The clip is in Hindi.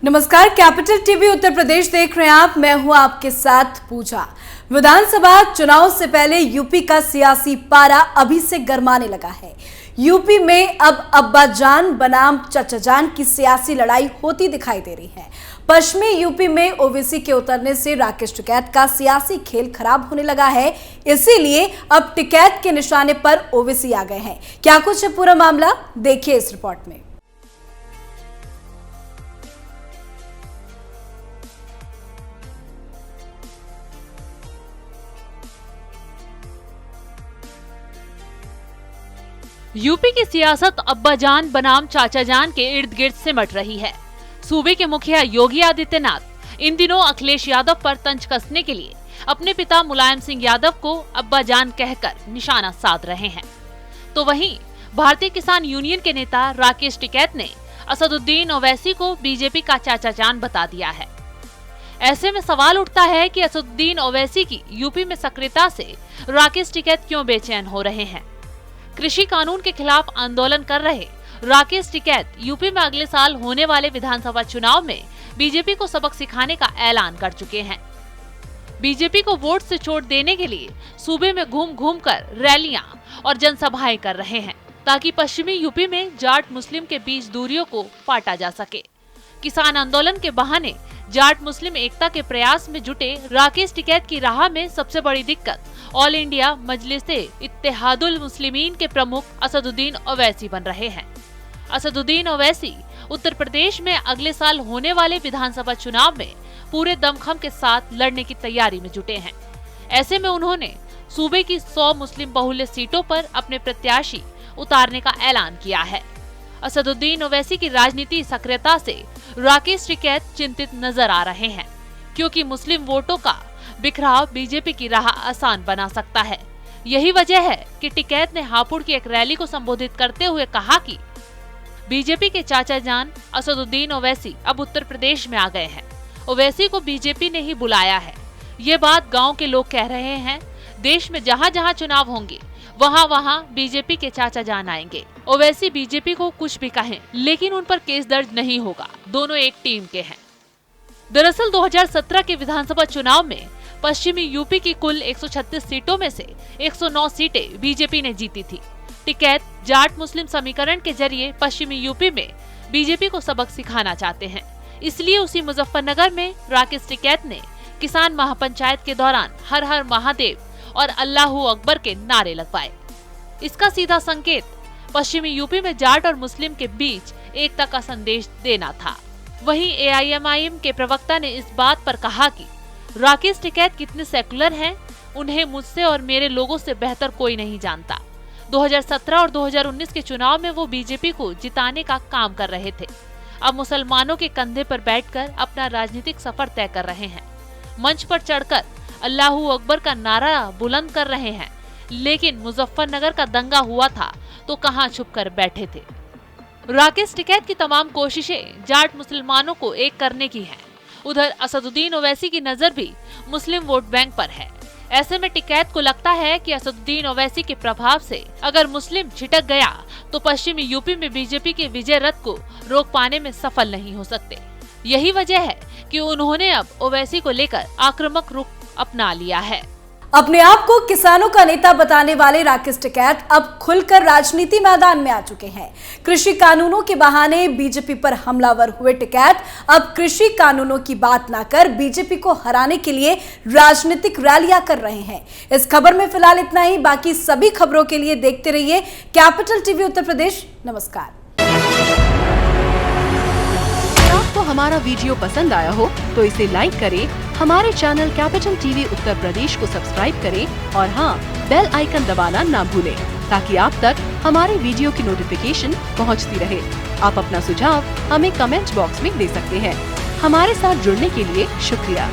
नमस्कार, कैपिटल टीवी उत्तर प्रदेश देख रहे हैं आप। मैं हूं आपके साथ पूजा। विधानसभा चुनाव से पहले यूपी का सियासी पारा अभी से गरमाने लगा है। यूपी में अब अब्बाजान बनाम चाचाजान की सियासी लड़ाई होती दिखाई दे रही है। पश्चिमी यूपी में ओवैसी के उतरने से राकेश टिकैत का सियासी खेल खराब होने लगा है, इसीलिए अब टिकैत के निशाने पर ओवैसी आ गए हैं। क्या कुछ है पूरा मामला, देखिए इस रिपोर्ट में। यूपी की सियासत अब्बाजान बनाम चाचाजान के इर्द गिर्द सिमट रही है। सूबे के मुखिया योगी आदित्यनाथ इन दिनों अखिलेश यादव पर तंज कसने के लिए अपने पिता मुलायम सिंह यादव को अब्बाजान कहकर निशाना साध रहे हैं। तो वहीं भारतीय किसान यूनियन के नेता राकेश टिकैत ने असदुद्दीन ओवैसी को बीजेपी का चाचाजान बता दिया है। ऐसे में सवाल उठता है कि असदुद्दीन ओवैसी की यूपी में सक्रियता से राकेश टिकैत क्यों बेचैन हो रहे हैं। कृषि कानून के खिलाफ आंदोलन कर रहे राकेश टिकैत यूपी में अगले साल होने वाले विधानसभा चुनाव में बीजेपी को सबक सिखाने का ऐलान कर चुके हैं। बीजेपी को वोट से चोट देने के लिए सूबे में घूम घूम कर रैलियां और जनसभाएं कर रहे हैं, ताकि पश्चिमी यूपी में जाट मुस्लिम के बीच दूरियों को पाटा जा सके। किसान आंदोलन के बहाने जाट मुस्लिम एकता के प्रयास में जुटे राकेश टिकैत की राह में सबसे बड़ी दिक्कत ऑल इंडिया मजलिस-ए-इत्तेहादुल मुस्लिमीन के प्रमुख असदुद्दीन ओवैसी बन रहे हैं। असदुद्दीन ओवैसी उत्तर प्रदेश में अगले साल होने वाले विधानसभा चुनाव में पूरे दमखम के साथ लड़ने की तैयारी में जुटे हैं। ऐसे में उन्होंने सूबे की 100 मुस्लिम बहुल्य सीटों पर अपने प्रत्याशी उतारने का ऐलान किया है। असदुद्दीन ओवैसी की राजनीति सक्रियता से राकेश टिकैत चिंतित नजर आ रहे हैं, क्योंकि मुस्लिम वोटों का बिखराव बीजेपी की राह आसान बना सकता है। यही वजह है कि टिकैत ने हापुड़ की एक रैली को संबोधित करते हुए कहा कि बीजेपी के चाचाजान असदुद्दीन ओवैसी अब उत्तर प्रदेश में आ गए हैं। ओवैसी को बीजेपी ने ही बुलाया है। ये बात गांव के लोग कह रहे हैं। देश में जहां जहां चुनाव होंगे वहां वहां बीजेपी के चाचाजान आएंगे। ओवैसी बीजेपी को कुछ भी कहें, लेकिन उन पर केस दर्ज नहीं होगा। दोनों एक टीम के हैं। दरअसल 2017 के विधानसभा चुनाव में पश्चिमी यूपी की कुल 136 सीटों में से 109 सीटें बीजेपी ने जीती थी। टिकैत जाट मुस्लिम समीकरण के जरिए पश्चिमी यूपी में बीजेपी को सबक सिखाना चाहते हैं। इसलिए उसी मुजफ्फरनगर में राकेश टिकैत ने किसान महापंचायत के दौरान हर हर महादेव और अल्लाहू अकबर के नारे लगवाए। इसका सीधा संकेत पश्चिमी यूपी में जाट और मुस्लिम के बीच एकता का संदेश देना था। वहीं एआईएमआईएम के प्रवक्ता ने इस बात पर कहा कि राकेश टिकैत कितने सेकुलर हैं, उन्हें मुझसे और मेरे लोगों से बेहतर कोई नहीं जानता। 2017 और 2019 के चुनाव में वो बीजेपी को जिताने का काम कर रहे थे। अब मुसलमानों के कंधे पर बैठकर अपना राजनीतिक सफर तय कर रहे हैं। मंच पर चढ़कर अल्लाहू अकबर का नारा बुलंद कर रहे हैं, लेकिन मुजफ्फरनगर का दंगा हुआ था तो कहां छुप कर बैठे थे। राकेश टिकैत की तमाम कोशिशें जाट मुसलमानों को एक करने की हैं। उधर असदुद्दीन ओवैसी की नजर भी मुस्लिम वोट बैंक पर है। ऐसे में टिकैत को लगता है कि असदुद्दीन ओवैसी के प्रभाव से अगर मुस्लिम छिटक गया तो पश्चिमी यूपी में बीजेपी के विजय रथ को रोक पाने में सफल नहीं हो सकते। यही वजह है कि उन्होंने अब ओवैसी को लेकर आक्रामक रुख अपना लिया है। अपने आप को किसानों का नेता बताने वाले राकेश टिकैत अब खुलकर राजनीति मैदान में आ चुके हैं। कृषि कानूनों के बहाने बीजेपी पर हमलावर हुए टिकैत अब कृषि कानूनों की बात ना कर बीजेपी को हराने के लिए राजनीतिक रैलियां कर रहे हैं। इस खबर में फिलहाल इतना ही। बाकी सभी खबरों के लिए देखते रहिए कैपिटल टीवी उत्तर प्रदेश। नमस्कार। आपको हमारा वीडियो पसंद आया हो तो इसे लाइक करें, हमारे channel capital TV Uttar Pradesh को सब्सक्राइब करें और हाँ, बेल आइकन दबाना ना भूलें, ताकि आप तक हमारे वीडियो की नोटिफिकेशन पहुंचती रहे। आप अपना सुझाव हमें कमेंट बॉक्स में दे सकते हैं। हमारे साथ जुड़ने के लिए शुक्रिया।